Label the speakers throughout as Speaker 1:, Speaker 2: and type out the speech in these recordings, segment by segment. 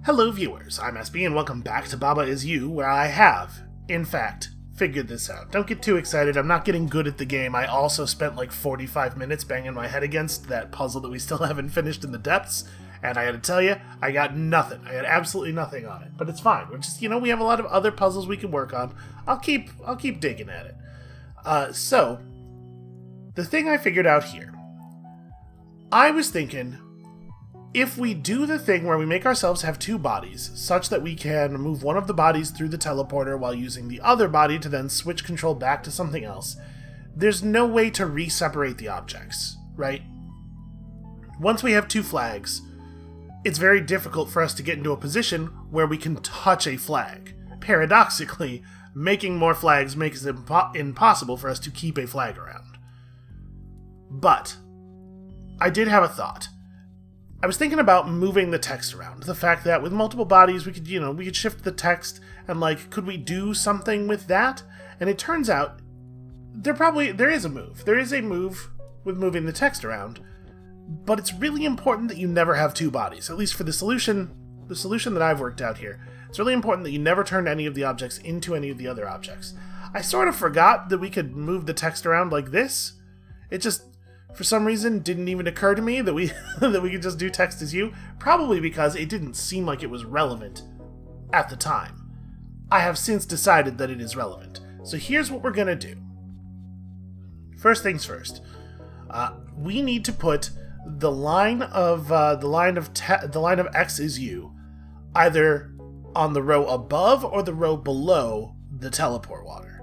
Speaker 1: Hello viewers, I'm SB and welcome back to Baba Is You, where I have, in fact, figured this out. Don't get too excited, I'm not getting good at the game. I also spent like 45 minutes banging my head against that puzzle that we still haven't finished in the depths, and I gotta tell you, I got nothing. I got absolutely nothing on it. But it's fine, we're just, we have a lot of other puzzles we can work on. I'll keep digging at it. So, the thing I figured out here, I was thinking, if we do the thing where we make ourselves have two bodies, such that we can move one of the bodies through the teleporter while using the other body to then switch control back to something else, there's no way to re-separate the objects, right? Once we have two flags, it's very difficult for us to get into a position where we can touch a flag. Paradoxically, making more flags makes it impossible for us to keep a flag around. But I did have a thought. I was thinking about moving the text around. The fact that with multiple bodies, we could shift the text, and could we do something with that? And it turns out, there is a move. There is a move with moving the text around, but it's really important that you never have two bodies. At least for the solution that I've worked out here. It's really important that you never turn any of the objects into any of the other objects. I sort of forgot that we could move the text around like this. It just, for some reason, didn't even occur to me that we could just do text as you, probably because it didn't seem like it was relevant at the time. I have since decided that it is relevant. So here's what we're gonna do. First things first. We need to put the line of X is you either on the row above or the row below the teleport water.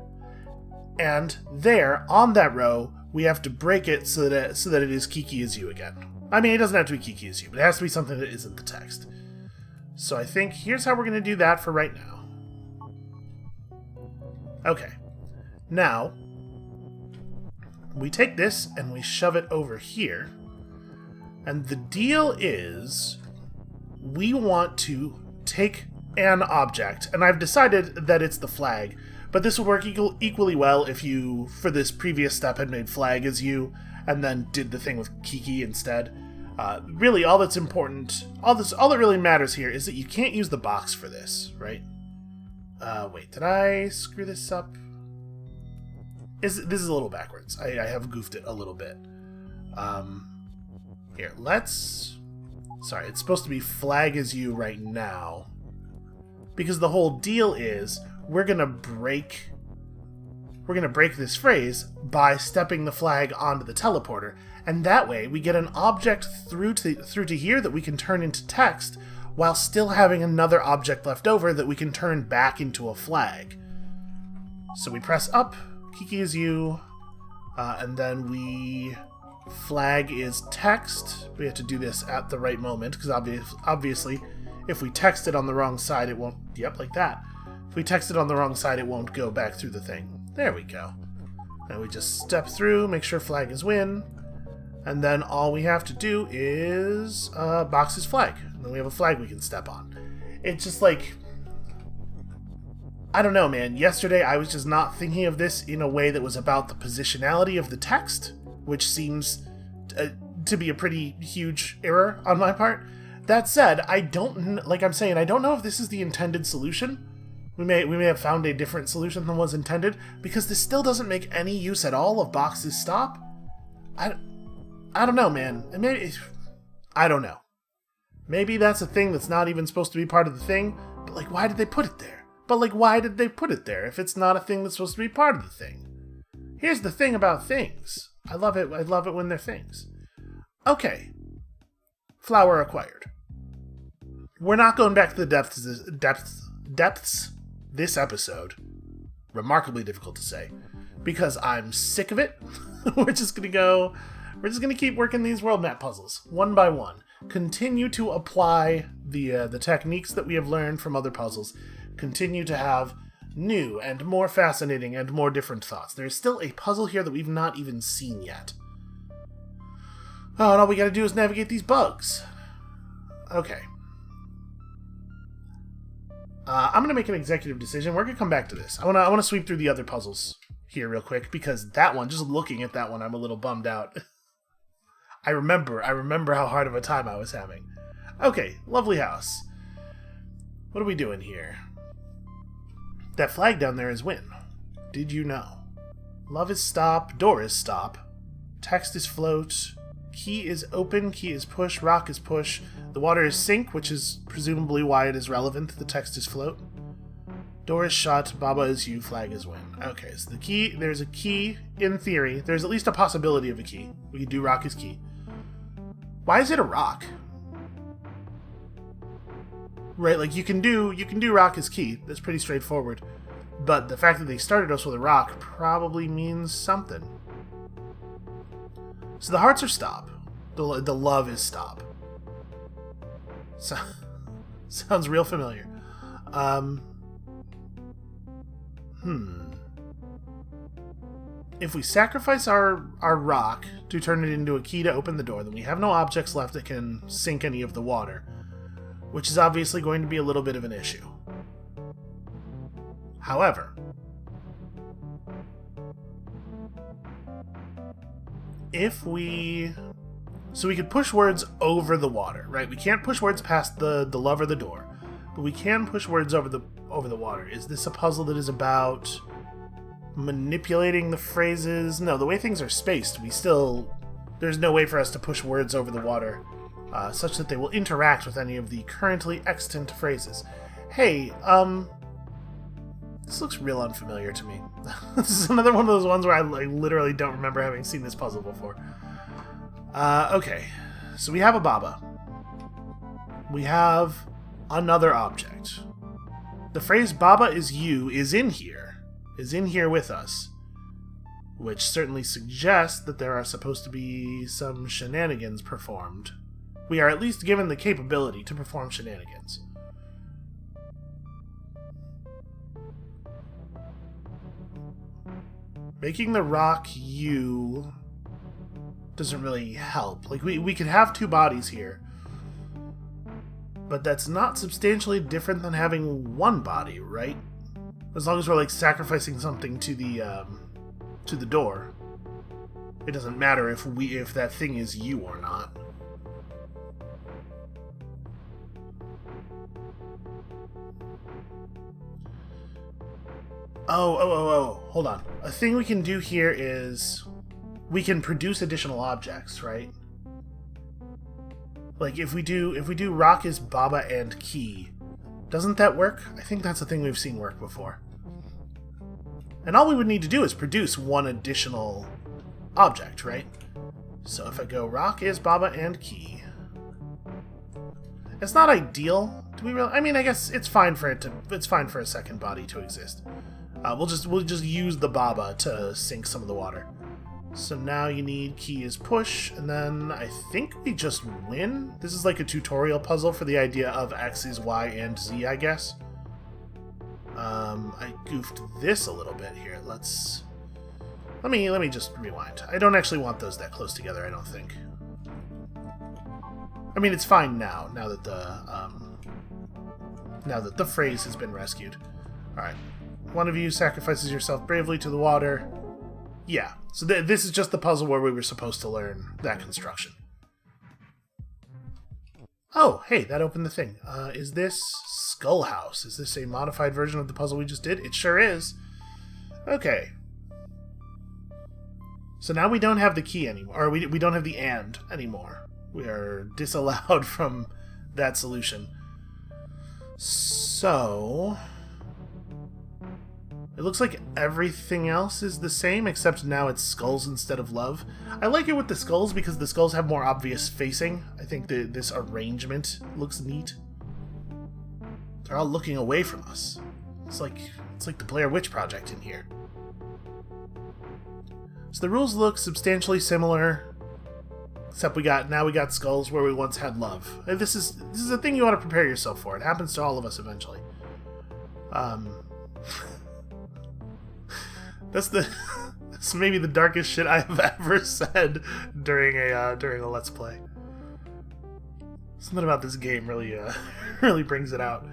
Speaker 1: And there, on that row, we have to break it so that it is Kiki is you again. I mean, it doesn't have to be Kiki is you, but it has to be something that isn't the text. So I think here's how we're going to do that for right now. Okay. Now, we take this and we shove it over here. And the deal is, we want to take an object, and I've decided that it's the flag, but this would work equally well if you, for this previous step, had made flag as you, and then did the thing with Kiki instead. Really, all that's important, all that really matters here is that you can't use the box for this, right? Wait, did I screw this up? This is a little backwards. I have goofed it a little bit. Here, sorry, it's supposed to be flag as you right now. Because the whole deal is, we're gonna break this phrase by stepping the flag onto the teleporter, and that way we get an object through to here that we can turn into text, while still having another object left over that we can turn back into a flag. So we press up, Kiki is you, and then flag is text. We have to do this at the right moment, because obviously, if we text it on the wrong side, it won't... Yep, like that. If we text it on the wrong side, it won't go back through the thing. There we go. And we just step through, make sure flag is win, and then all we have to do is box is flag. And then we have a flag we can step on. It's just I don't know, man. Yesterday, I was just not thinking of this in a way that was about the positionality of the text, which seems to be a pretty huge error on my part. That said, I don't know if this is the intended solution. We may have found a different solution than was intended, because this still doesn't make any use at all of boxes stop. I don't know, man. I don't know. Maybe that's a thing that's not even supposed to be part of the thing, but why did they put it there? Why did they put it there if it's not a thing that's supposed to be part of the thing? Here's the thing about things. I love it when they're things. Okay. Flower acquired. We're not going back to the depths this episode. Remarkably difficult to say. Because I'm sick of it. We're just gonna keep working these world map puzzles, one by one. Continue to apply the techniques that we have learned from other puzzles. Continue to have new and more fascinating and more different thoughts. There's still a puzzle here that we've not even seen yet. Oh, and all we gotta do is navigate these bugs. Okay. I'm gonna make an executive decision. We're gonna come back to this. I wanna sweep through the other puzzles here real quick, because that one, just looking at that one, I'm a little bummed out. I remember how hard of a time I was having. Okay, lovely house. What are we doing here? That flag down there is win. Did you know? Love is stop, door is stop, text is float, key is open, key is push, rock is push, the water is sink, which is presumably why it is relevant, the text is float. Door is shut, Baba is you, flag is win. Okay, so the key, there's a key, in theory. There's at least a possibility of a key. We could do rock is key. Why is it a rock? Right, like you can do rock is key. That's pretty straightforward. But the fact that they started us with a rock probably means something. So the hearts are stop. The love is stop. So, sounds real familiar. If we sacrifice our rock to turn it into a key to open the door, then we have no objects left that can sink any of the water, which is obviously going to be a little bit of an issue. However, so we could push words over the water, right? We can't push words past the love or the door, but we can push words over the water. Is this a puzzle that is about manipulating the phrases? No, the way things are spaced, there's no way for us to push words over the water such that they will interact with any of the currently extant phrases. Hey, this looks real unfamiliar to me. This is another one of those ones where I literally don't remember having seen this puzzle before. Okay, so we have a Baba. We have another object. The phrase Baba is you is in here with us, which certainly suggests that there are supposed to be some shenanigans performed. We are at least given the capability to perform shenanigans. Making the rock you doesn't really help. Like, we could have two bodies here, but that's not substantially different than having one body, right? As long as we're, sacrificing something to the door. It doesn't matter if that thing is you or not. Oh, hold on. A thing we can do here is we can produce additional objects, right? Like if we do rock is Baba and key, doesn't that work? I think that's a thing we've seen work before. And all we would need to do is produce one additional object, right? So if I go rock is Baba and key, it's not ideal. Do we really? I mean, I guess it's fine for a second body to exist. We'll just use the Baba to sink some of the water. So now you need key is push, and then I think we just win. This is like a tutorial puzzle for the idea of X is Y and Z, I guess. I goofed this a little bit here. Let me just rewind. I don't actually want those that close together, I don't think. I mean, it's fine now that the phrase has been rescued. Alright. One of you sacrifices yourself bravely to the water. Yeah, so this is just the puzzle where we were supposed to learn that construction. Oh, hey, that opened the thing. Is this Skull House? Is this a modified version of the puzzle we just did? It sure is. Okay. So now we don't have the key anymore, or we don't have the and anymore. We are disallowed from that solution. So it looks like everything else is the same, except now it's skulls instead of love. I like it with the skulls because the skulls have more obvious facing. I think this arrangement looks neat. They're all looking away from us. It's like the Blair Witch Project in here. So the rules look substantially similar, except now we got skulls where we once had love. And this is a thing you want to prepare yourself for. It happens to all of us eventually. That's maybe the darkest shit I have ever said during a Let's Play. Something about this game really really brings it out.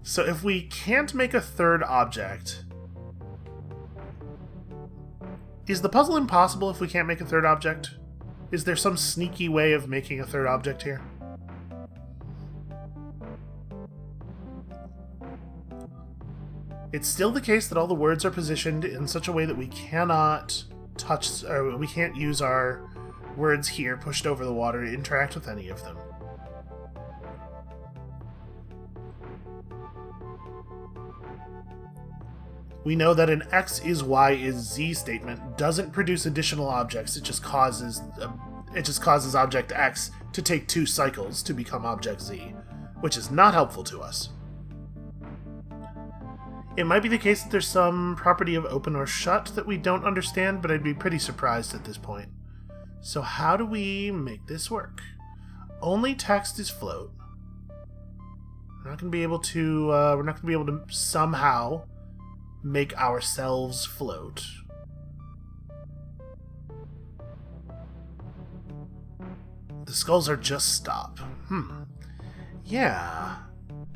Speaker 1: So if we can't make a third object, is the puzzle impossible if we can't make a third object? Is there some sneaky way of making a third object here? It's still the case that all the words are positioned in such a way that we cannot touch, or we can't use our words here pushed over the water to interact with any of them. We know that an X is Y is Z statement doesn't produce additional objects, it just causes object X to take 2 cycles to become object Z, which is not helpful to us. It might be the case that there's some property of open or shut that we don't understand, but I'd be pretty surprised at this point. So how do we make this work? Only text is float. We're not going to be able to somehow make ourselves float. The skulls are just stop. Yeah.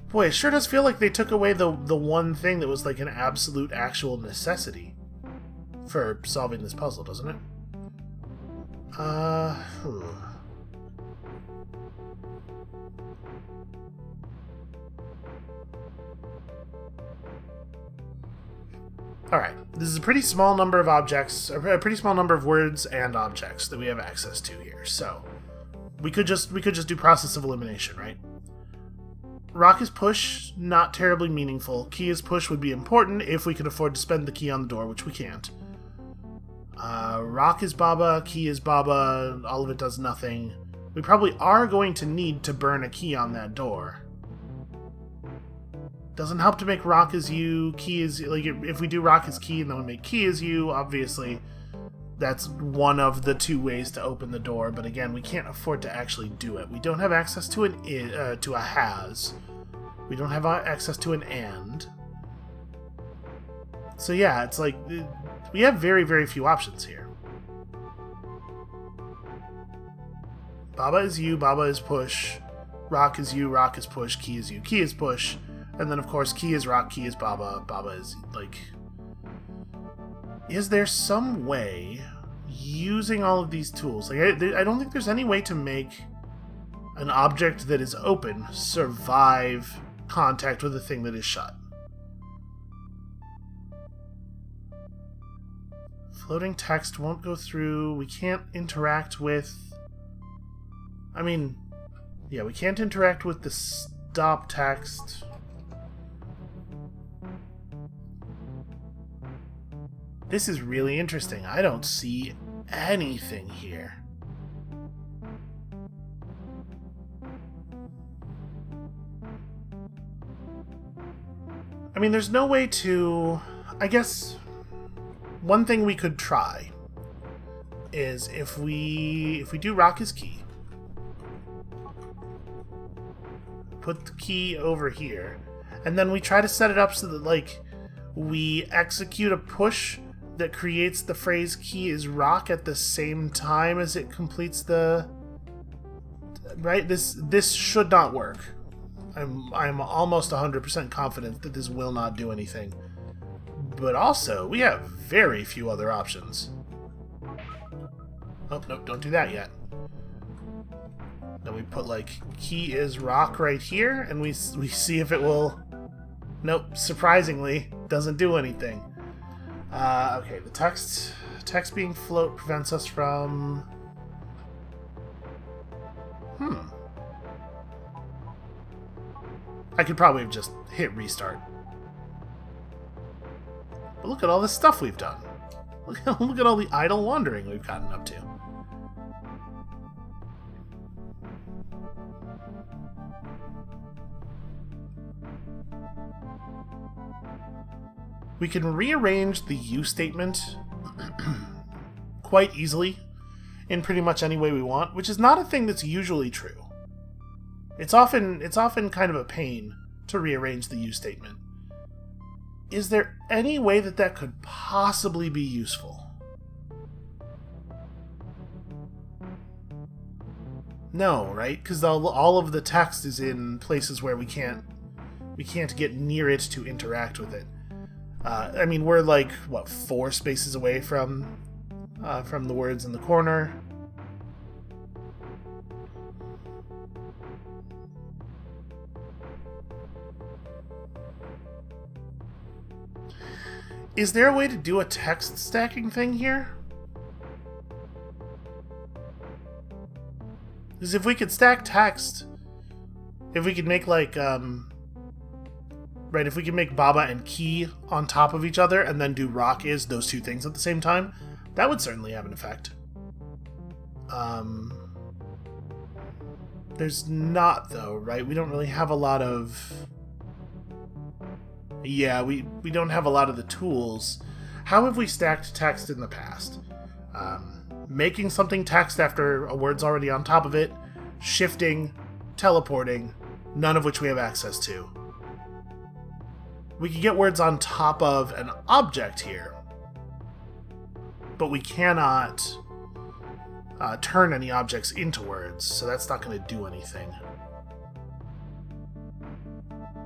Speaker 1: Boy, it sure does feel like they took away the one thing that was like an absolute actual necessity for solving this puzzle, doesn't it? Alright, this is a pretty small number of objects, a pretty small number of words and objects that we have access to here, so we could just do process of elimination, right? Rock is push, not terribly meaningful. Key is push would be important if we could afford to spend the key on the door, which we can't. Rock is Baba, key is Baba, all of it does nothing. We probably are going to need to burn a key on that door. Doesn't help to make rock as you, key as, like, if we do rock as key and then we make key as you, obviously that's one of the 2 ways to open the door, but again, we can't afford to actually do it. We don't have access to a has. We don't have access to an and. So yeah, it's like, we have very, very few options here. Baba is you, Baba is push, rock is you, rock is push, key is you, key is push, and then of course key is rock, key is Baba, Baba is, like... Is there some way, using all of these tools, like I don't think there's any way to make an object that is open survive contact with a thing that is shut. Floating text won't go through, we can't interact with... I mean, yeah, we can't interact with the stop text... This is really interesting. I don't see anything here. I mean, there's no way to... I guess one thing we could try is if we do rock as key, put the key over here, and then we try to set it up so that, like, we execute a push that creates the phrase key is rock at the same time as it completes the... Right? This should not work. I'm almost 100% confident that this will not do anything. But also, we have very few other options. Oh, no, don't do that yet. Then we put, like, key is rock right here, and we see if it will... Nope, surprisingly, doesn't do anything. Okay, the text being float prevents us from... I could probably have just hit restart. But look at all this stuff we've done. Look at all the idle wandering we've gotten up to. We can rearrange the you statement quite easily in pretty much any way we want, which is not a thing that's usually true. It's often kind of a pain to rearrange the you statement. Is there any way that could possibly be useful? No, right? Because all of the text is in places where we can't get near it to interact with it. I mean, we're like, what, 4 spaces away from the words in the corner. Is there a way to do a text stacking thing here? Because if we could stack text, if we could make like, right, if we could make Baba and Key on top of each other and then do rock is those two things at the same time, that would certainly have an effect. There's not, though, right? We don't really have a lot of... Yeah, we don't have a lot of the tools. How have we stacked text in the past? Making something text after a word's already on top of it, shifting, teleporting, none of which we have access to. We can get words on top of an object here, but we cannot turn any objects into words, so that's not going to do anything.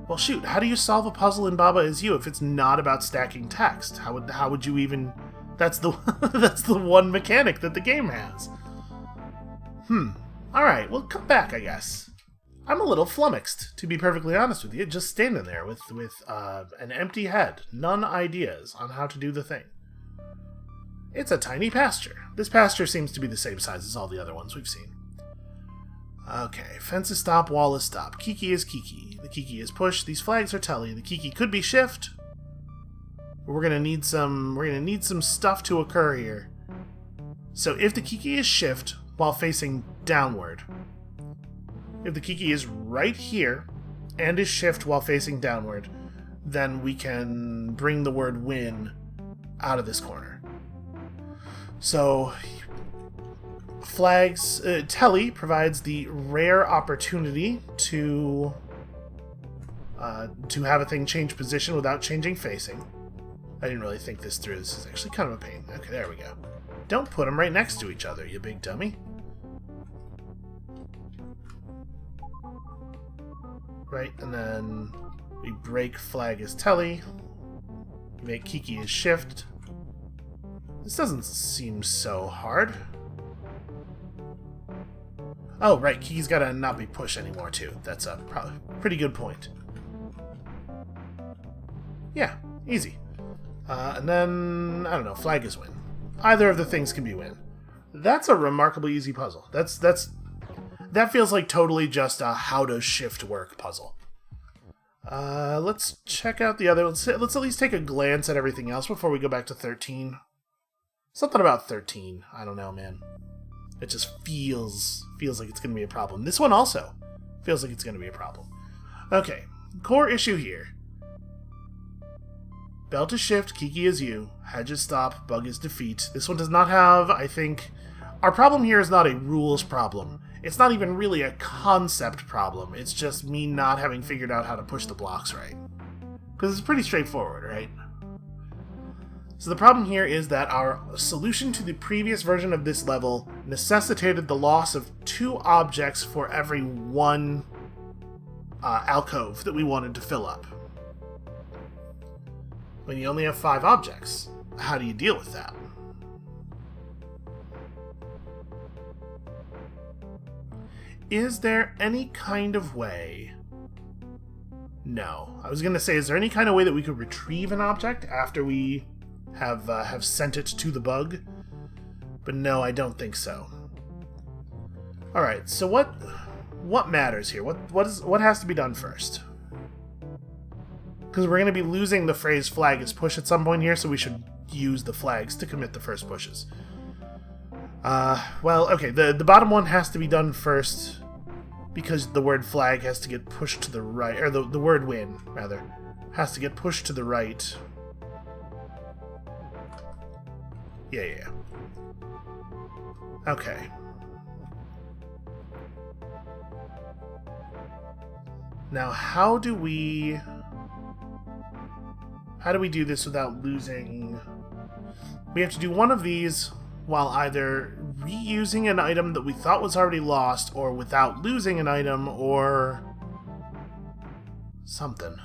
Speaker 1: Well, shoot, how do you solve a puzzle in Baba Is You if it's not about stacking text? How would you even... That's the that's the one mechanic that the game has. Alright, well, come back, I guess. I'm a little flummoxed, to be perfectly honest with you, just standing there with an empty head, none ideas on how to do the thing. It's a tiny pasture. This pasture seems to be the same size as all the other ones we've seen. Okay, fence is stop, wall is stop. Kiki is Kiki. The Kiki is push. These flags are telly. The Kiki could be shift. We're gonna need some stuff to occur here. So if the Kiki is shift while facing downward, if the Kiki is right here and is shift while facing downward, then we can bring the word win out of this corner. So, flags, telly provides the rare opportunity to have a thing change position without changing facing. I didn't really think this through. This is actually kind of a pain. Okay, there we go. Don't put them right next to each other, you big dummy. Right, and then we break flag as telly. We make Kiki as shift. This doesn't seem so hard. Oh, right, Kiki's gotta not be push anymore, too. That's a probably pretty good point. Yeah, easy. And then, I don't know, flag is win. Either of the things can be win. That's a remarkably easy puzzle. That feels like totally just a how does shift work puzzle. Let's check out the other. Let's at least take a glance at everything else before we go back to 13. Something about 13. I don't know, man. It just feels like it's going to be a problem. This one also feels like it's going to be a problem. Okay, core issue here. Belt is shift, Kiki is you, hedge is stop, bug is defeat. This one does not have, I think... Our problem here is not a rules problem. It's not even really a concept problem. It's just me not having figured out how to push the blocks right. Because it's pretty straightforward, right? So the problem here is that our solution to the previous version of this level necessitated the loss of 2 objects for every 1 alcove that we wanted to fill up. When you only have 5 objects, how do you deal with that? Is there any kind of way... No. I was going to say, is there any kind of way that we could retrieve an object after we have sent it to the bug? But no, I don't think so. Alright, so what matters here? What has to be done first? Because we're going to be losing the phrase flag is push at some point here, so we should use the flags to commit the first pushes. Well, okay, the bottom one has to be done first because the word flag has to get pushed to the right, or the word win, rather, has to get pushed to the right. Yeah. Okay. Now, how do we do this without losing... We have to do one of these while either reusing an item that we thought was already lost, or without losing an item, or something.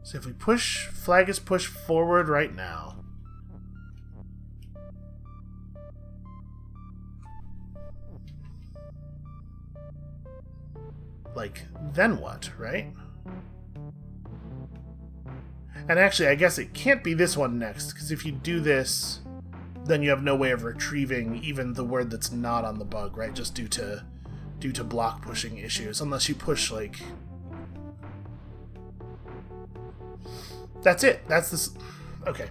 Speaker 1: So if we push, flag is pushed forward right now. Like, then what, right? And actually, I guess it can't be this one next, because if you do this, then you have no way of retrieving even the word that's not on the bug, right? Just due to block pushing issues, unless you push, like... That's it. That's this. Okay.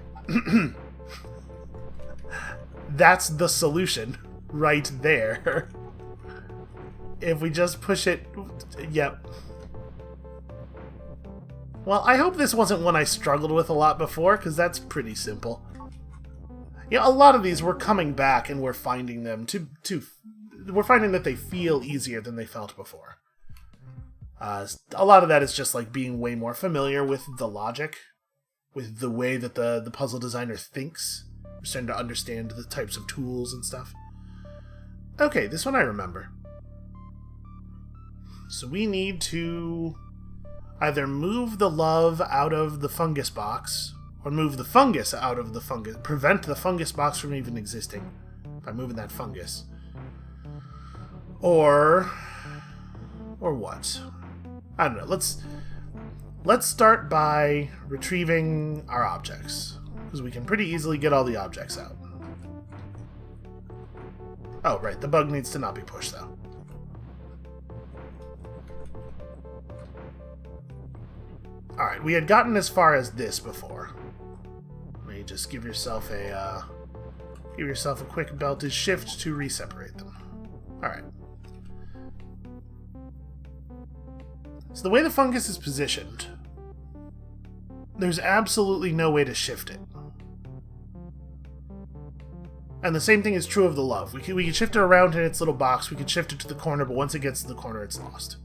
Speaker 1: That's the solution right there. If we just push it... Yep. Well, I hope this wasn't one I struggled with a lot before, because that's pretty simple. Yeah, a lot of these we're coming back and we're finding them we're finding that they feel easier than they felt before. A lot of that is just like being way more familiar with the logic, with the way that the puzzle designer thinks. We're starting to understand the types of tools and stuff. Okay, this one I remember. So we need to either move the love out of the fungus box, or move the fungus out of the fungus. Prevent the fungus box from even existing by moving that fungus. Or what? I don't know. Let's start by retrieving our objects, because we can pretty easily get all the objects out. Oh, right. The bug needs to not be pushed, though. Alright, we had gotten as far as this before. Let me just give yourself a quick belted shift to re-separate them. Alright. So the way the fungus is positioned, there's absolutely no way to shift it. And the same thing is true of the love. We can shift it around in its little box, we can shift it to the corner, but once it gets to the corner, it's lost.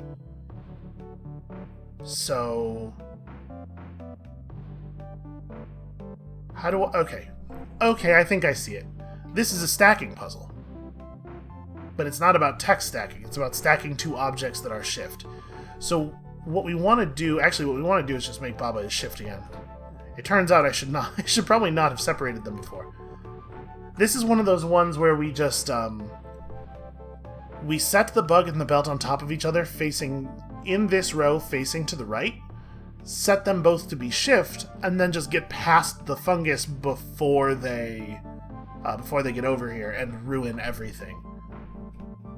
Speaker 1: So... How do I... Okay. Okay, I think I see it. This is a stacking puzzle. But it's not about text stacking. It's about stacking two objects that are shift. So what we want to do... Actually, what we want to do is just make Baba shift again. It turns out I should probably not have separated them before. This is one of those ones where we just... we set the bug and the belt on top of each other, facing... in this row, facing to the right. Set them both to be shift, and then just get past the fungus before they get over here and ruin everything.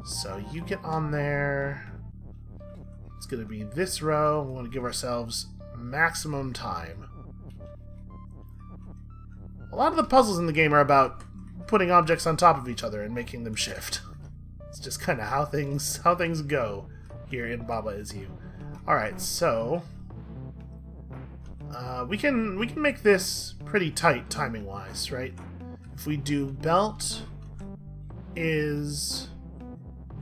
Speaker 1: So you get on there. It's going to be this row. We want to give ourselves maximum time. A lot of the puzzles in the game are about putting objects on top of each other and making them shift. It's just kind of how things go here in Baba Is You. Alright, so... we can make this pretty tight timing-wise, right? If we do belt is...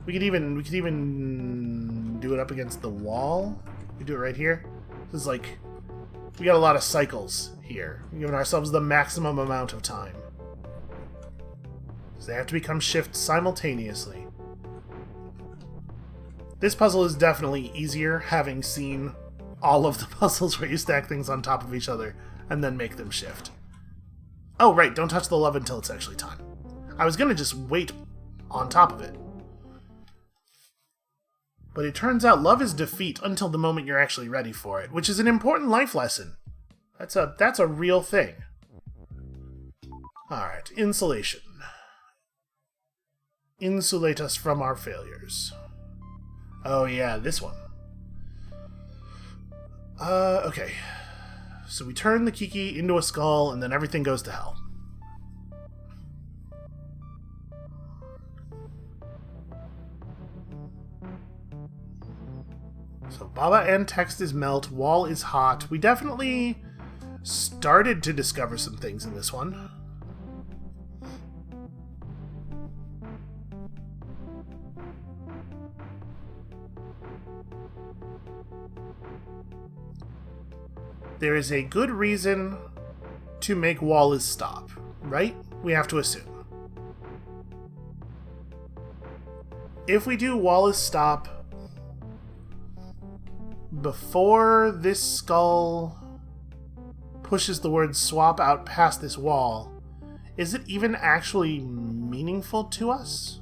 Speaker 1: We could even do it up against the wall. We do it right here. This is like... We got a lot of cycles here. We're giving ourselves the maximum amount of time. So they have to become shift simultaneously. This puzzle is definitely easier, having seen all of the puzzles where you stack things on top of each other and then make them shift. Oh, right, don't touch the love until it's actually time. I was gonna just wait on top of it. But it turns out love is defeat until the moment you're actually ready for it, which is an important life lesson. That's a real thing. Alright, insulation. Insulate us from our failures. Oh yeah, this one. Okay. So we turn the Kiki into a skull, and then everything goes to hell. So Baba and text is melt, wall is hot. We definitely started to discover some things in this one. There is a good reason to make wall is stop, right? We have to assume. If we do wall is stop before this skull pushes the word swap out past this wall, is it even actually meaningful to us?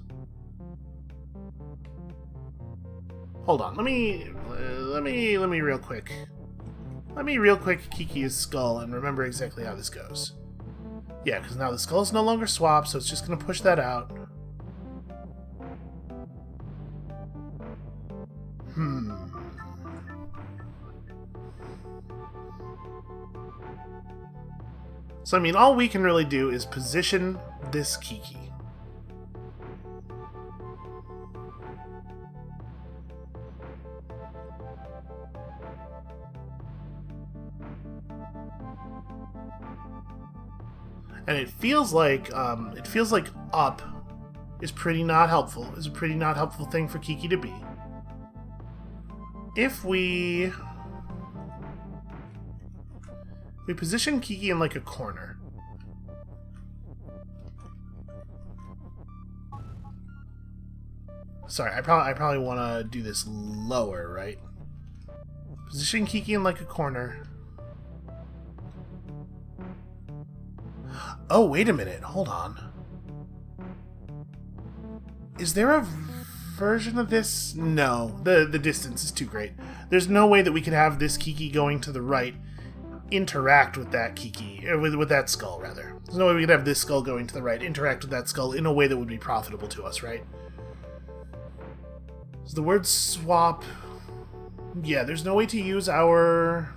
Speaker 1: Hold on, let me real quick Let me real quick kiki his skull and remember exactly how this goes. Yeah, because now the skull is no longer swapped, so it's just going to push that out. So, I mean, all we can really do is position this kiki. And it feels like up is pretty not helpful. Is a pretty not helpful thing for kiki to be. If we position kiki in like a corner. Sorry, I probably want to do this lower, right? Position kiki in like a corner. Oh, wait a minute. Hold on. Is there a version of this? No, the distance is too great. There's no way that we could have this kiki going to the right interact with that kiki, or with that skull, rather. There's no way we could have this skull going to the right interact with that skull in a way that would be profitable to us, right? So the word swap... Yeah, there's no way to use our...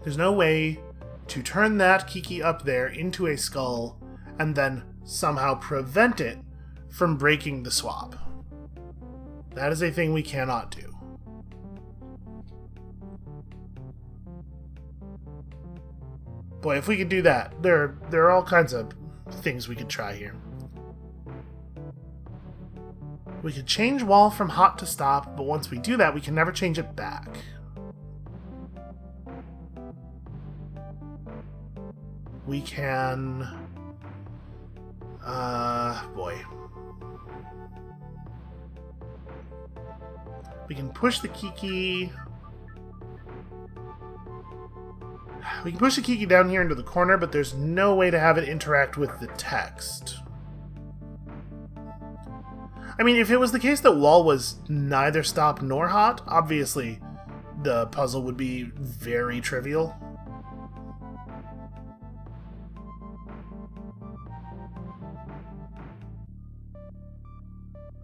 Speaker 1: There's no way to turn that kiki up there into a skull and then somehow prevent it from breaking the swap. That is a thing we cannot do. Boy, if we could do that, there are all kinds of things we could try here. We could change wall from hot to stop, but once we do that, we can never change it back. We can... boy. We can push the kiki... We can push the kiki down here into the corner, but there's no way to have it interact with the text. I mean, if it was the case that wall was neither stop nor hot, obviously the puzzle would be very trivial.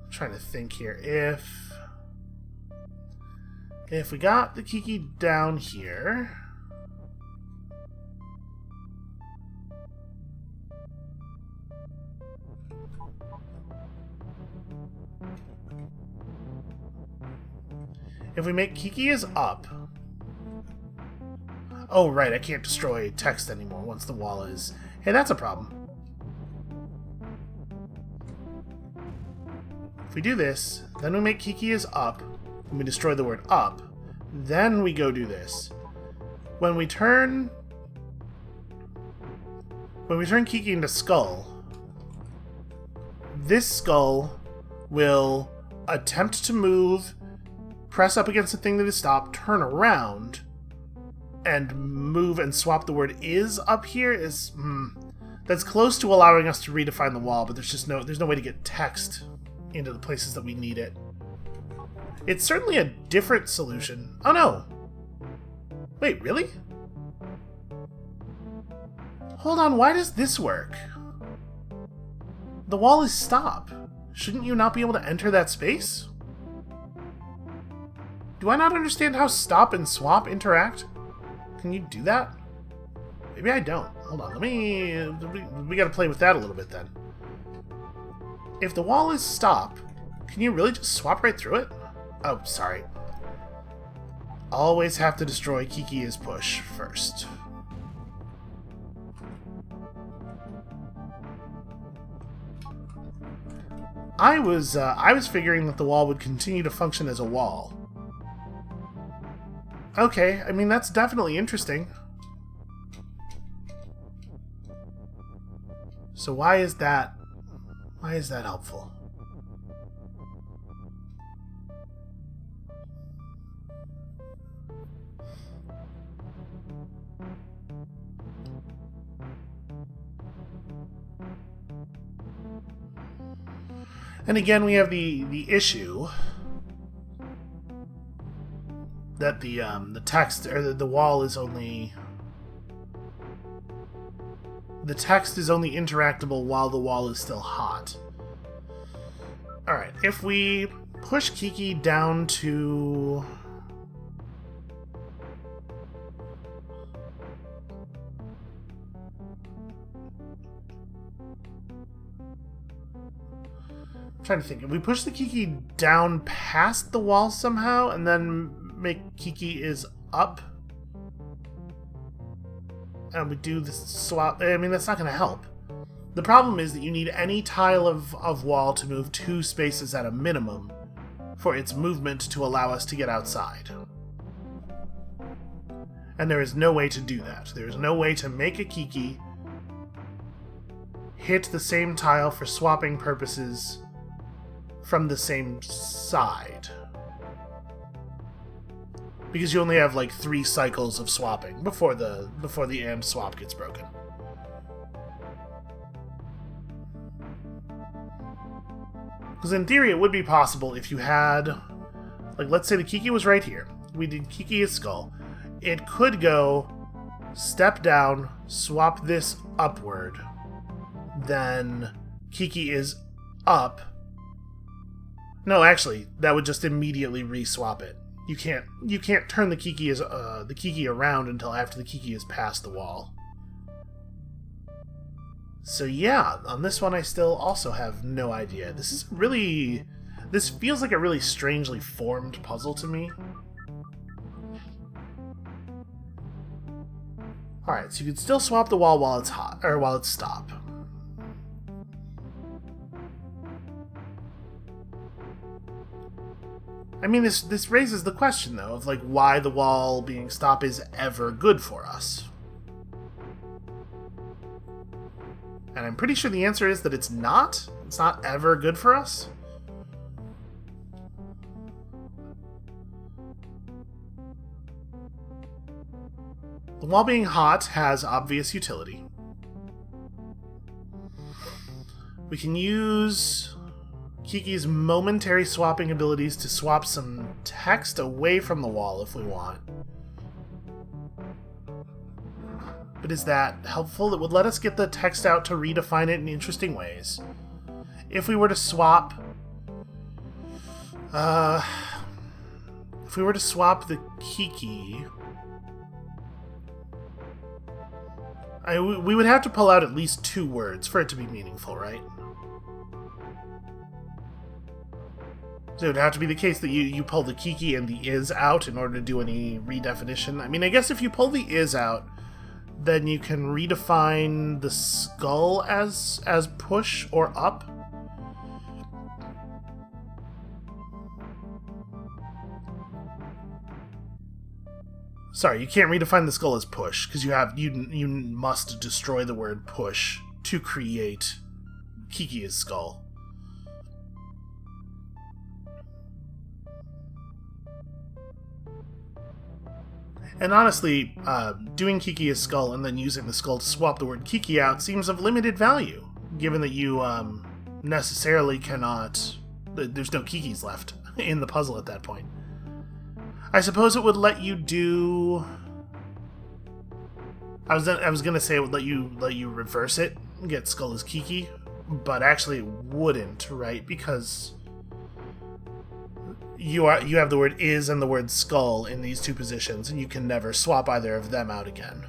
Speaker 1: I'm trying to think here. If we got the kiki down here... If we make kiki is up... Oh, right, I can't destroy text anymore once the wall is... Hey, that's a problem. If we do this, then we make kiki is up, and we destroy the word up, then we go do this. When we turn kiki into skull, this skull will attempt to move, press up against the thing that is stopped, turn around, and move and swap the word is up here. That's close to allowing us to redefine the wall, but there's no way to get text into the places that we need it. It's certainly a different solution. Oh no! Wait, really? Hold on, why does this work? The wall is stop. Shouldn't you not be able to enter that space? Do I not understand how stop and swap interact? Can you do that? Maybe I don't. Hold on, we gotta play with that a little bit then. If the wall is stop, can you really just swap right through it? Oh, sorry. Always have to destroy kiki is push first. I was figuring that the wall would continue to function as a wall. Okay, I mean, that's definitely interesting. So why is that helpful? And again, we have the issue that the text or the wall is only... The text is only interactable while the wall is still hot. Alright, if we push Kiki down to... I'm trying to think. If we push the Kiki down past the wall somehow and then make Kiki is up, and we do the swap, I mean, that's not going to help. The problem is that you need any tile of wall to move 2 spaces at a minimum for its movement to allow us to get outside. And there is no way to do that. There is no way to make a Kiki hit the same tile for swapping purposes from the same side. Because you only have like 3 cycles of swapping before the and swap gets broken. Because in theory it would be possible if you had, like, let's say the Kiki was right here. We did Kiki's skull. It could go step down, swap this upward, then Kiki is up. No, actually, that would just immediately re-swap it. You can't turn the Kiki around until after the Kiki is past the wall. So yeah, on this one I still also have no idea. This feels like a really strangely formed puzzle to me. Alright, so you can still swap the wall while it's hot, or while it's stop. I mean, this raises the question, though, of like why the wall being stop is ever good for us. And I'm pretty sure the answer is that it's not. It's not ever good for us. The wall being hot has obvious utility. We can use Kiki's momentary swapping abilities to swap some text away from the wall if we want. But is that helpful? It would let us get the text out to redefine it in interesting ways. If we were to swap... if we were to swap the Kiki... we would have to pull out at least 2 words for it to be meaningful, right? So it would have to be the case that you pull the Kiki and the is out in order to do any redefinition. I mean, I guess if you pull the is out, then you can redefine the skull as push or up. Sorry, you can't redefine the skull as push, because you must destroy the word push to create Kiki's skull. And honestly, doing Kiki's skull and then using the skull to swap the word Kiki out seems of limited value, given that you necessarily cannot... There's no Kikis left in the puzzle at that point. I suppose it would let you do... I was gonna say it would let you reverse it and get skull as Kiki, but actually it wouldn't, right? Because you have the word is and the word skull in these 2 positions, and you can never swap either of them out again.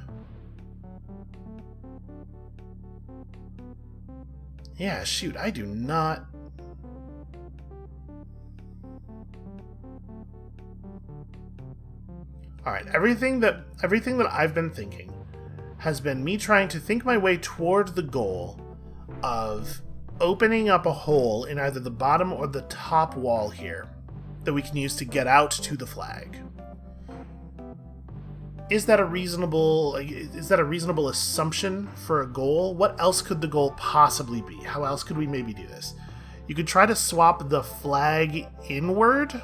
Speaker 1: Yeah, shoot, I do not... Alright, everything that I've been thinking has been me trying to think my way toward the goal of opening up a hole in either the bottom or the top wall here that we can use to get out to the flag. Is that a reasonable assumption for a goal? What else could the goal possibly be? How else could we maybe do this? You could try to swap the flag inward.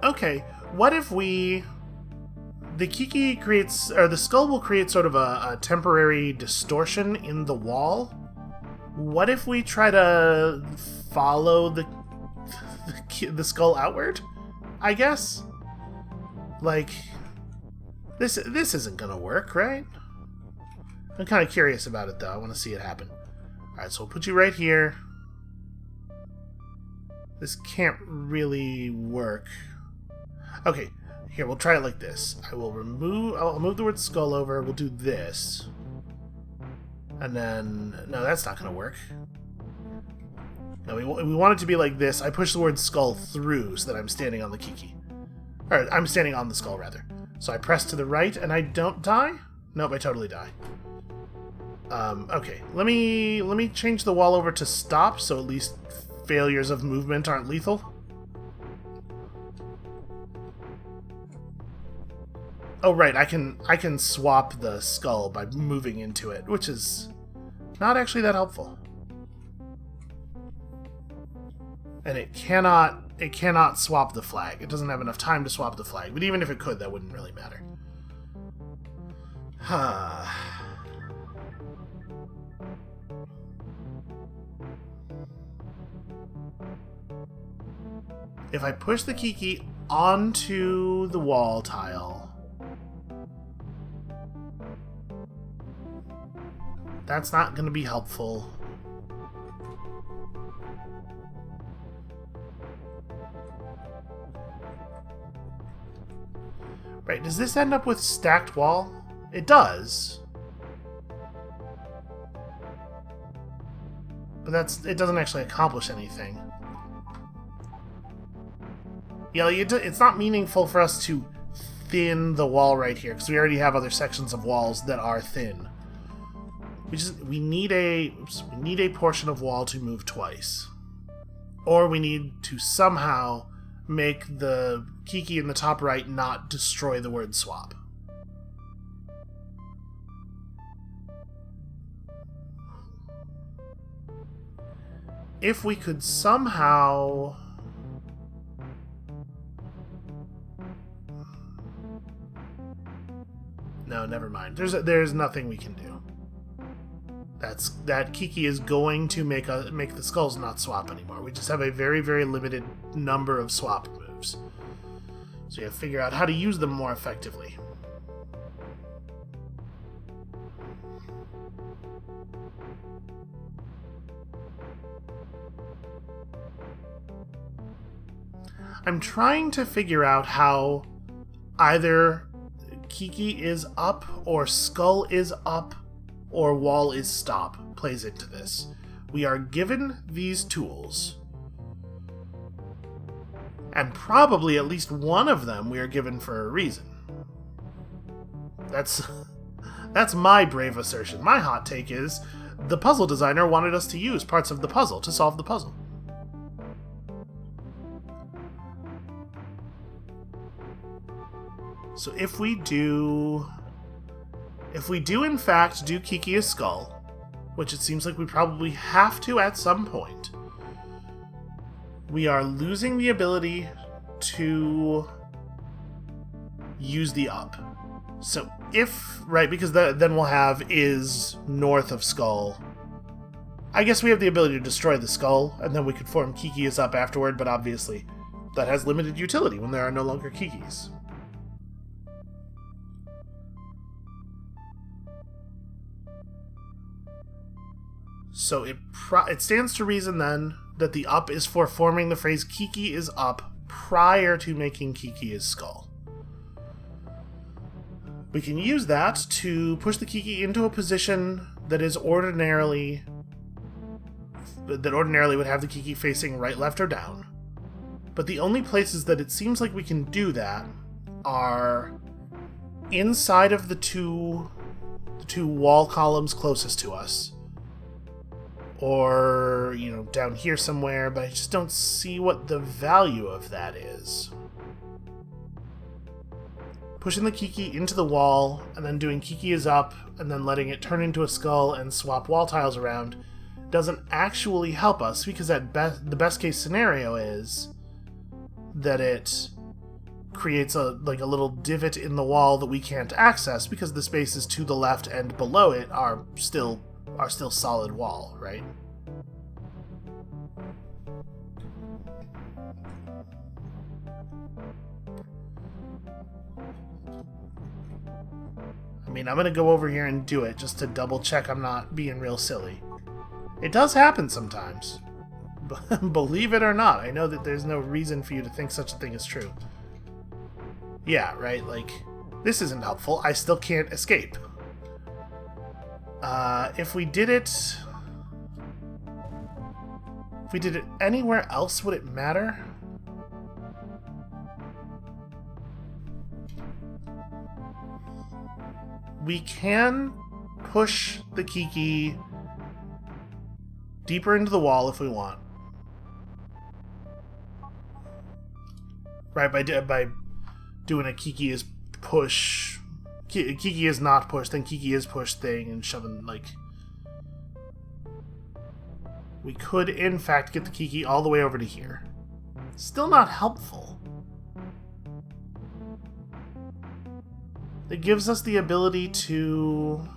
Speaker 1: Okay, what if the Kiki creates, or the skull will create sort of a temporary distortion in the wall What if we try to follow the skull outward? I guess? Like, this isn't gonna work, right? I'm kind of curious about it, though. I want to see it happen. Alright, so we'll put you right here. This can't really work. Okay, here, we'll try it like this. I'll move the word skull over. We'll do this. And then, no, that's not going to work. No, we want it to be like this. I push the word skull through so that I'm standing on the Kiki. Or, I'm standing on the skull, rather. So I press to the right and I don't die? Nope, I totally die. Okay, let me change the wall over to stop, so at least failures of movement aren't lethal. Oh right, I can swap the skull by moving into it, which is not actually that helpful. And it cannot swap the flag. It doesn't have enough time to swap the flag, but even if it could, that wouldn't really matter. If I push the Kiki onto the wall tile, that's not going to be helpful. Right, does this end up with stacked wall? It does. But it doesn't actually accomplish anything. Yeah, it's not meaningful for us to thin the wall right here, because we already have other sections of walls that are thin. We need a portion of wall to move twice. Or we need to somehow make the Kiki in the top right not destroy the word swap. If we could somehow... No, never mind. There's nothing we can do. That Kiki is going to make the skulls not swap anymore. We just have a very, very limited number of swap moves. So you have to figure out how to use them more effectively. I'm trying to figure out how either Kiki is up, or skull is up, or wall is stop plays into this. We are given these tools, and probably at least one of them we are given for a reason. That's my brave assertion. My hot take is the puzzle designer wanted us to use parts of the puzzle to solve the puzzle. So if we do in fact do Kiki as skull, which it seems like we probably have to at some point, we are losing the ability to use the up. So because then we'll have is north of skull. I guess we have the ability to destroy the skull, and then we could form Kiki as up afterward, but obviously that has limited utility when there are no longer Kikis. So it stands to reason then that the up is for forming the phrase Kiki is up prior to making Kiki as skull. We can use that to push the Kiki into a position that ordinarily would have the Kiki facing right, left, or down. But the only places that it seems like we can do that are inside of the two wall columns closest to us. Or, down here somewhere, but I just don't see what the value of that is. Pushing the Kiki into the wall, and then doing Kiki is up, and then letting it turn into a skull and swap wall tiles around doesn't actually help us, because the best case scenario is that it creates a little divot in the wall that we can't access, because the spaces to the left and below it are still are still solid wall, right? I mean, I'm gonna go over here and do it just to double check I'm not being real silly. It does happen sometimes. Believe it or not, I know that there's no reason for you to think such a thing is true. Yeah, right, like, this isn't helpful. I still can't escape. If we did it... If we did it anywhere else, would it matter? We can push the Kiki deeper into the wall if we want. Right, by doing a Kiki is push... Kiki is not push, then Kiki is push thing, and shoving, like... We could, in fact, get the Kiki all the way over to here. Still not helpful. It gives us the ability to...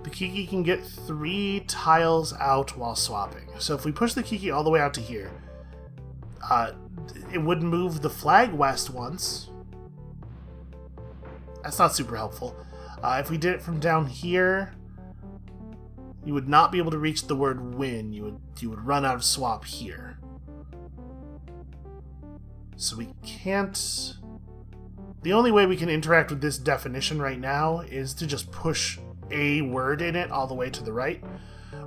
Speaker 1: The Kiki can get 3 tiles out while swapping. So if we push the Kiki all the way out to here, it would move the flag west once. That's not super helpful. If we did it from down here, you would not be able to reach the word win. You would run out of swap here. So we can't... The only way we can interact with this definition right now is to just push a word in it all the way to the right,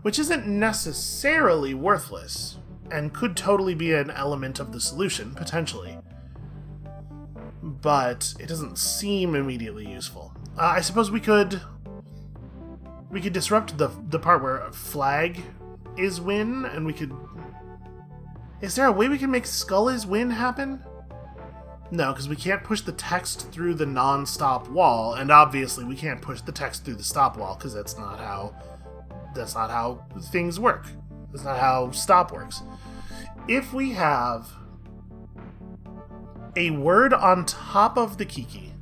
Speaker 1: which isn't necessarily worthless, and could totally be an element of the solution, potentially. But it doesn't seem immediately useful. I suppose we could disrupt the part where a flag is win, and we could... Is there a way we can make skull is win happen? No, because we can't push the text through the non-stop wall, and obviously we can't push the text through the stop wall, because that's not how things work. That's not how stop works. If we have a word on top of the Kiki,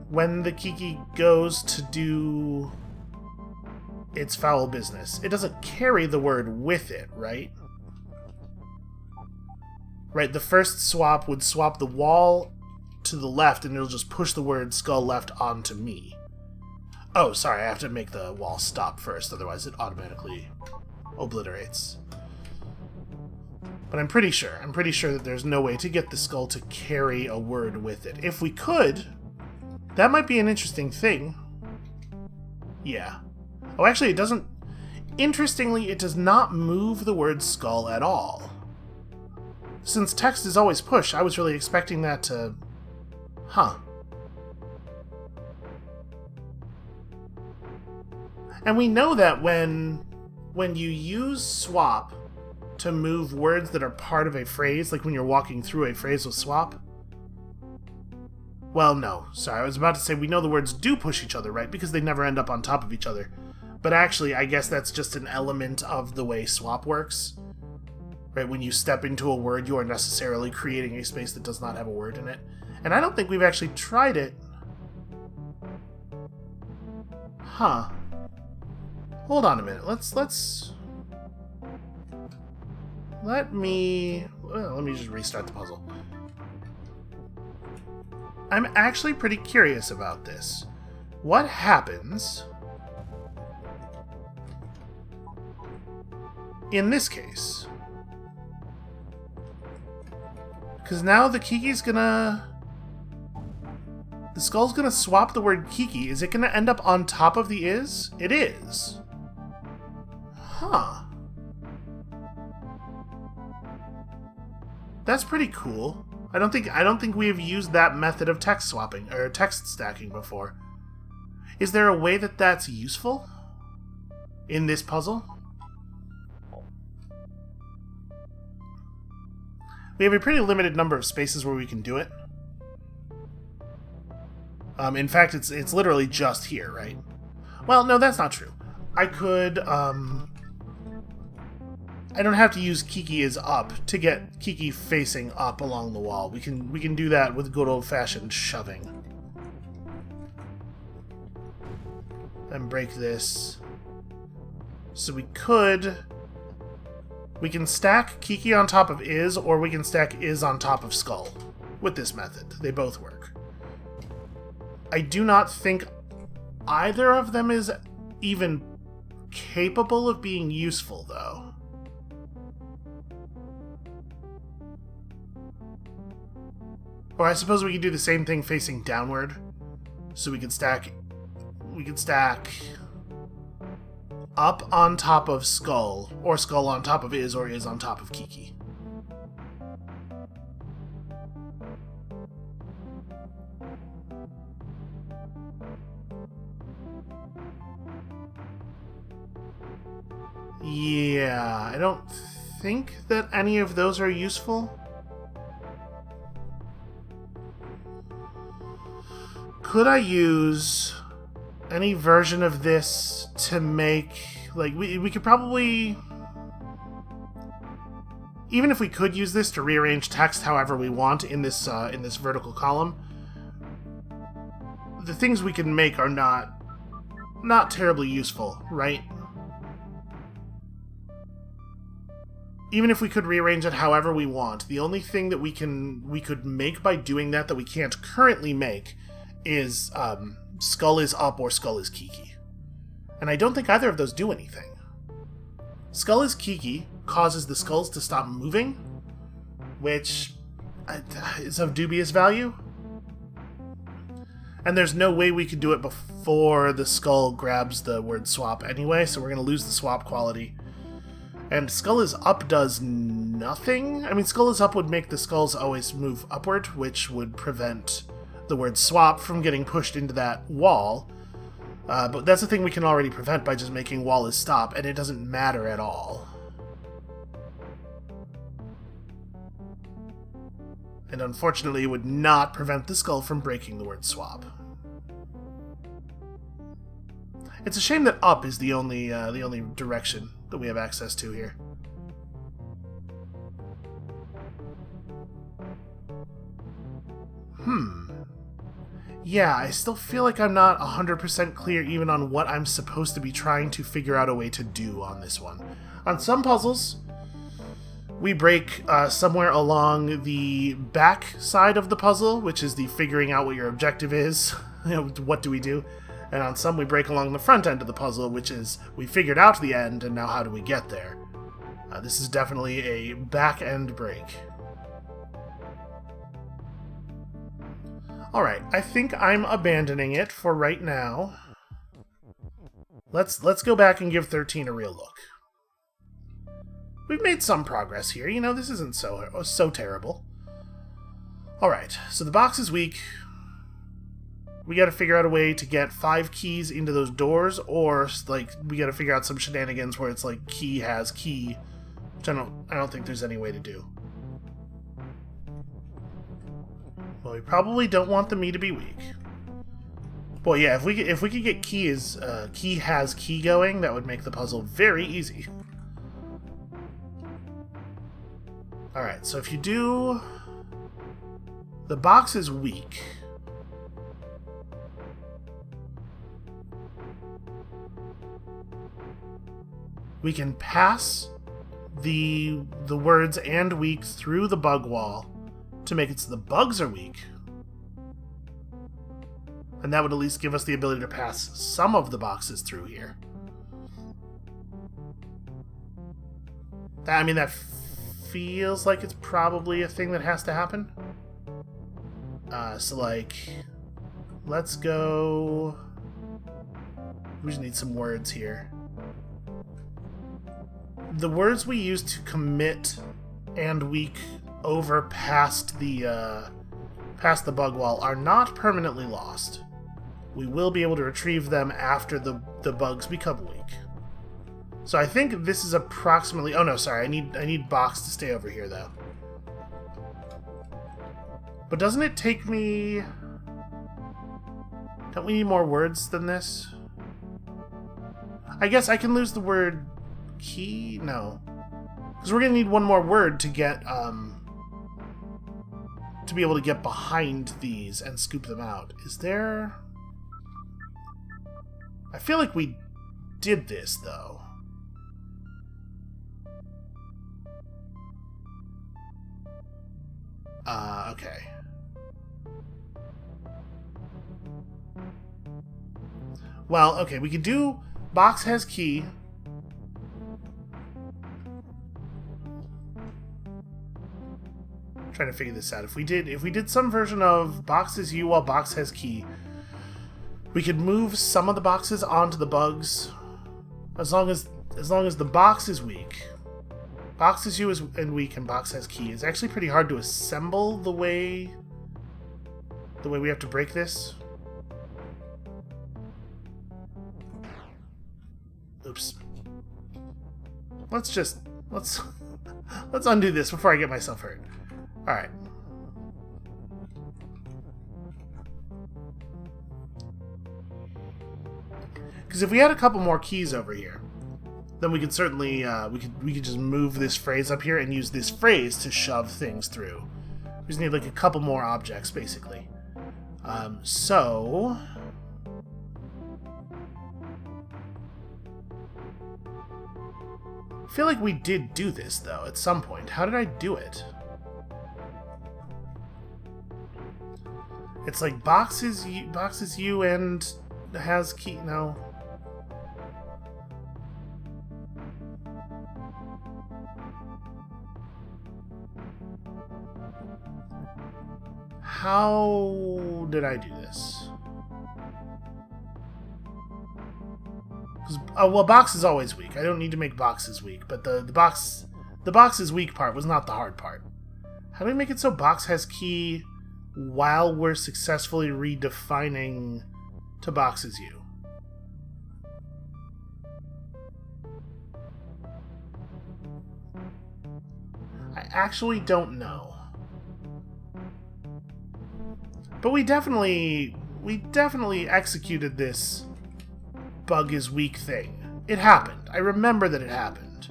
Speaker 1: when the Kiki goes to do its foul business, it doesn't carry the word with it, right? Right, the first swap would swap the wall to the left, and it'll just push the word skull left onto me. Oh, sorry, I have to make the wall stop first, otherwise it automatically obliterates. But I'm pretty sure that there's no way to get the skull to carry a word with it. If we could, that might be an interesting thing. Yeah. Oh, actually, it doesn't... Interestingly, it does not move the word skull at all. Since text is always push, I was really expecting that to... Huh. And we know that when you use swap to move words that are part of a phrase, like when you're walking through a phrase with swap... Well, no. Sorry, I was about to say we know the words do push each other, right? Because they never end up on top of each other. But actually, I guess that's just an element of the way swap works. Right, when you step into a word, you are necessarily creating a space that does not have a word in it. And I don't think we've actually tried it. Huh. Hold on a minute. Let me just restart the puzzle. I'm actually pretty curious about this. What happens in this case? Because now the Kiki's gonna... The skull's gonna swap the word Kiki. Is it gonna end up on top of the is? It is. Huh. That's pretty cool. I don't think we have used that method of text swapping, or text stacking before. Is there a way that that's useful in this puzzle? We have a pretty limited number of spaces where we can do it. In fact, it's literally just here, right? Well, no, that's not true. I could I don't have to use Kiki is up to get Kiki facing up along the wall. We can do that with good old-fashioned shoving. And break this. So we can stack Kiki on top of is, or we can stack is on top of skull with this method. They both work. I do not think either of them is even capable of being useful, though. Or I suppose we could do the same thing facing downward. So we could stack up on top of skull, or skull on top of is, or is on top of Kiki. Yeah, I don't think that any of those are useful. Could I use any version of this to make, like, we could probably, even if we could use this to rearrange text however we want in this vertical column, the things we can make are not terribly useful, right? Even if we could rearrange it however we want, the only thing that we could make by doing that we can't currently make is skull is up or skull is Kiki. And I don't think either of those do anything. Skull is Kiki causes the skulls to stop moving, which is of dubious value. And there's no way we could do it before the skull grabs the word swap anyway, so we're going to lose the swap quality. And skull is up does nothing. I mean, skull is up would make the skulls always move upward, which would prevent the word swap from getting pushed into that wall. But that's a thing we can already prevent by just making wall is stop, and it doesn't matter at all. And unfortunately, it would not prevent the skull from breaking the word swap. It's a shame that up is the only direction that we have access to here. Yeah, I still feel like I'm not 100% clear even on what I'm supposed to be trying to figure out a way to do on this one. On some puzzles, we break somewhere along the back side of the puzzle, which is the figuring out what your objective is. What do we do? And on some, we break along the front end of the puzzle, which is we figured out the end, and now how do we get there? This is definitely a back end break. Alright, I think I'm abandoning it for right now. Let's go back and give 13 a real look. We've made some progress here, you know, this isn't so terrible. Alright, so the box is weak. We gotta figure out a way to get 5 keys into those doors, or, like, we gotta figure out some shenanigans where it's like key has key, which I don't think there's any way to do. Well, we probably don't want the me to be weak. Boy, yeah, if we could get key has key going, that would make the puzzle very easy. Alright, so if you do... The box is weak. We can pass the words and weak through the bug wall to make it so the bugs are weak. And that would at least give us the ability to pass some of the boxes through here. I mean, that feels like it's probably a thing that has to happen. So, like, let's go... We just need some words here. The words we use to commit and weak over past the bug wall are not permanently lost. We will be able to retrieve them after the bugs become weak. So I think this is approximately... Oh no, sorry, I need box to stay over here though. But doesn't it take me... Don't we need more words than this? I guess I can lose the word key? No. Because we're going to need one more word to get, to be able to get behind these and scoop them out. Is there... I feel like we did this, though. Okay. Well, okay, we could do box has key. I'm trying to figure this out. If we did some version of box is you while box has key, we could move some of the boxes onto the bugs as long as the box is weak. Box is you and weak and box has key. It's actually pretty hard to assemble the way we have to break this. Oops. Let's undo this before I get myself hurt. Alright. Because if we had a couple more keys over here, then we could certainly we could just move this phrase up here and use this phrase to shove things through. We just need like a couple more objects, basically. So I feel like we did do this though at some point. How did I do it? It's like boxes you and has key. No. How did I do this? Well, box is always weak. I don't need to make boxes weak, but the box is weak part was not the hard part. How do we make it so box has key while we're successfully redefining to box is you? I actually don't know. But we definitely executed this bug is weak thing. It happened. I remember that it happened.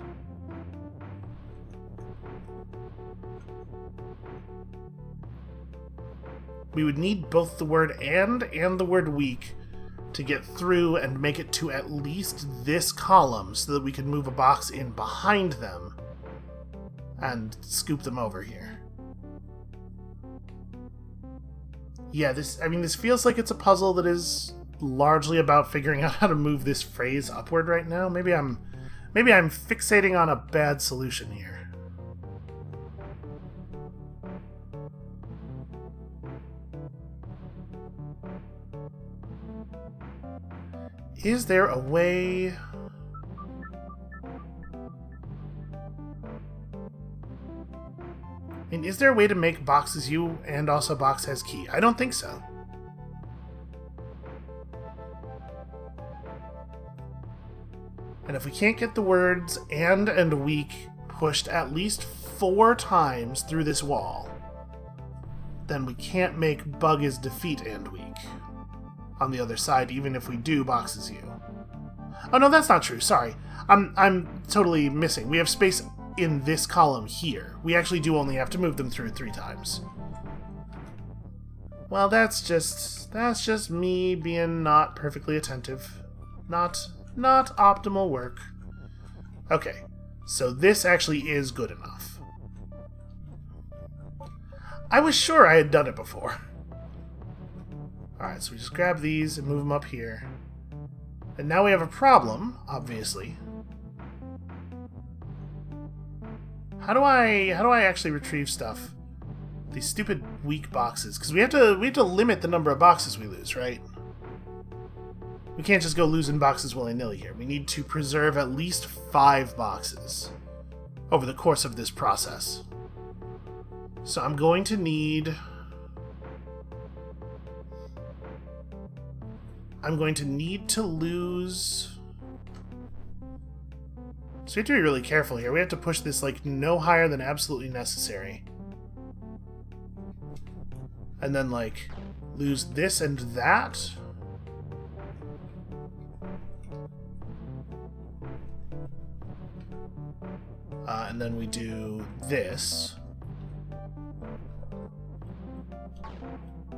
Speaker 1: We would need both the word and the word weak to get through and make it to at least this column so that we can move a box in behind them and scoop them over here. Yeah, this feels like it's a puzzle that is largely about figuring out how to move this phrase upward right now. Maybe I'm fixating on a bad solution here. Is there a way... I mean, is there a way to make boxes you and also box has key? I don't think so. And if we can't get the words and weak pushed at least 4 times through this wall, then we can't make bug is defeat and weak on the other side, even if we do boxes you. Oh no, that's not true. Sorry. I'm totally missing. We have space in this column here. We actually do only have to move them through 3 times. Well, that's just me being not perfectly attentive. Not optimal work. Okay, so this actually is good enough. I was sure I had done it before. Alright, so we just grab these and move them up here. And now we have a problem, obviously. How do I actually retrieve stuff? These stupid weak boxes, because we have to limit the number of boxes we lose, right? We can't just go losing boxes willy-nilly here. We need to preserve at least 5 boxes over the course of this process. So I'm going to need to lose... So we have to be really careful here. We have to push this like no higher than absolutely necessary. And then like lose this and that. And And then we do this.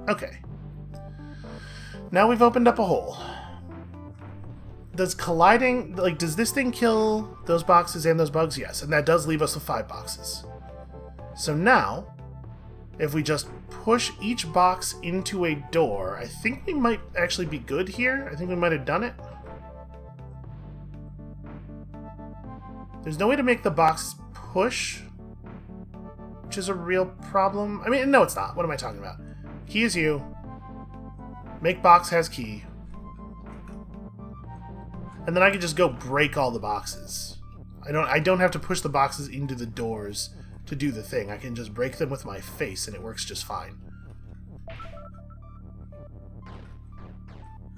Speaker 1: Okay. Now we've opened up a hole. Does colliding, like, does this thing kill those boxes and those bugs? Yes, and that does leave us with 5 boxes. So now, if we just push each box into a door, I think we might actually be good here. I think we might have done it. There's no way to make the box push, which is a real problem. I mean, no, it's not. What am I talking about? Key is you. Make box has key. And then I can just go break all the boxes. I don't have to push the boxes into the doors to do the thing. I can just break them with my face and it works just fine.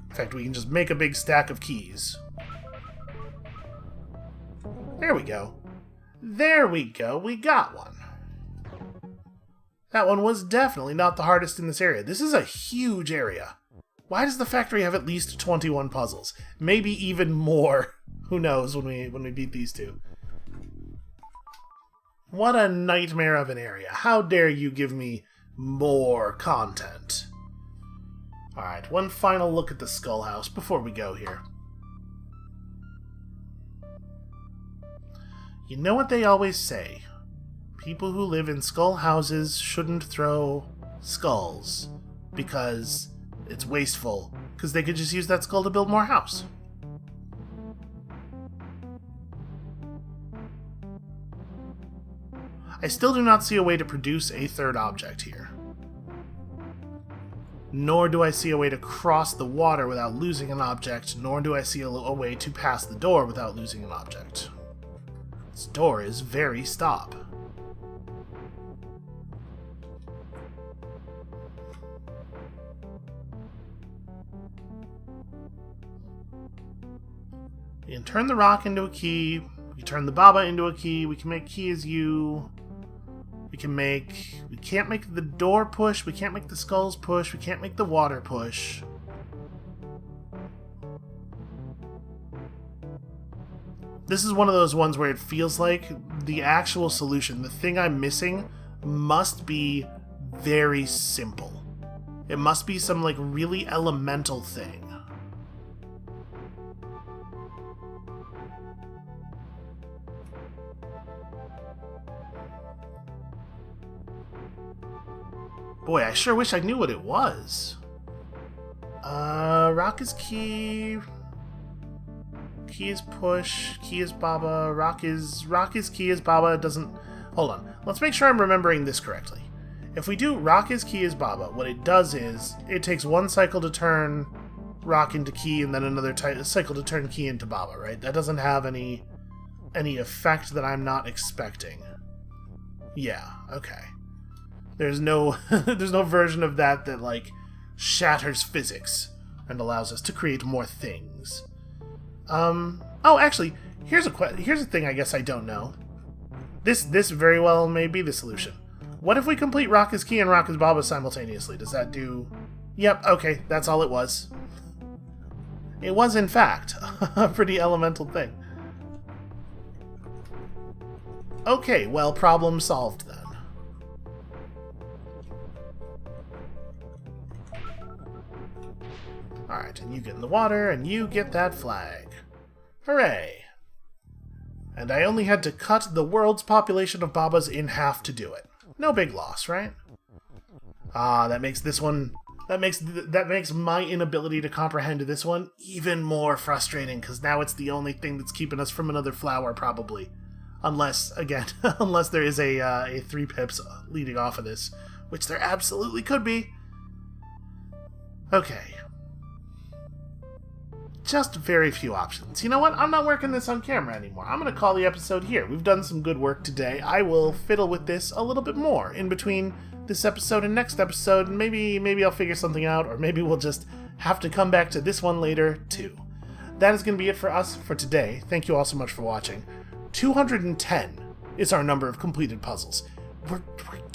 Speaker 1: In fact, we can just make a big stack of keys. There we go. There we go. We got one. That one was definitely not the hardest in this area. This is a huge area. Why does the factory have at least 21 puzzles? Maybe even more. Who knows when we beat these two. What a nightmare of an area. How dare you give me more content. Alright, one final look at the Skull House before we go here. You know what they always say? People who live in skull houses shouldn't throw skulls because it's wasteful, because they could just use that skull to build more house. I still do not see a way to produce a third object here. Nor do I see a way to cross the water without losing an object, nor do I see a way to pass the door without losing an object. This door is very stop. We can turn the rock into a key. We can turn the Baba into a key. We can make key as you. We can't make the door push. We can't make the skulls push. We can't make the water push. This is one of those ones where it feels like the actual solution, the thing I'm missing, must be very simple. It must be some, like, really elemental thing. Boy, I sure wish I knew what it was. Rock is key. Key is push. Key is Baba. Rock is key is Baba. It doesn't... Hold on. Let's make sure I'm remembering this correctly. If we do rock is key is Baba, what it does is it takes one cycle to turn rock into key and then another cycle to turn key into Baba, right? That doesn't have any effect that I'm not expecting. Yeah, okay. There's no there's no version of that like shatters physics and allows us to create more things. Oh, actually, here's a thing I guess I don't know. This very well may be the solution. What if we complete Rock is Key and Rock is Baba simultaneously? Does that do... Yep, okay, that's all it was. It was, in fact, a pretty elemental thing. Okay, well, problem solved then. Alright, and you get in the water, and you get that flag. Hooray! And I only had to cut the world's population of Babas in half to do it. No big loss, right? Ah, that makes this one... That makes my inability to comprehend this one even more frustrating, because now it's the only thing that's keeping us from another flower, probably. Unless, again, unless there is a 3 pips leading off of this, which there absolutely could be. Okay. Just very few options. You know what? I'm not working this on camera anymore. I'm going to call the episode here. We've done some good work today. I will fiddle with this a little bit more in between this episode and next episode, and maybe I'll figure something out, or maybe we'll just have to come back to this one later, too. That is going to be it for us for today. Thank you all so much for watching. 210 is our number of completed puzzles. We're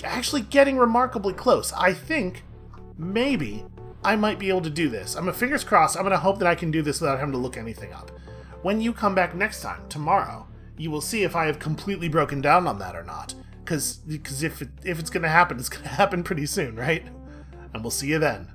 Speaker 1: actually getting remarkably close. I think maybe I might be able to do this. Fingers crossed, I'm going to hope that I can do this without having to look anything up. When you come back next time, tomorrow, you will see if I have completely broken down on that or not. Because if it's going to happen, it's going to happen pretty soon, right? And we'll see you then.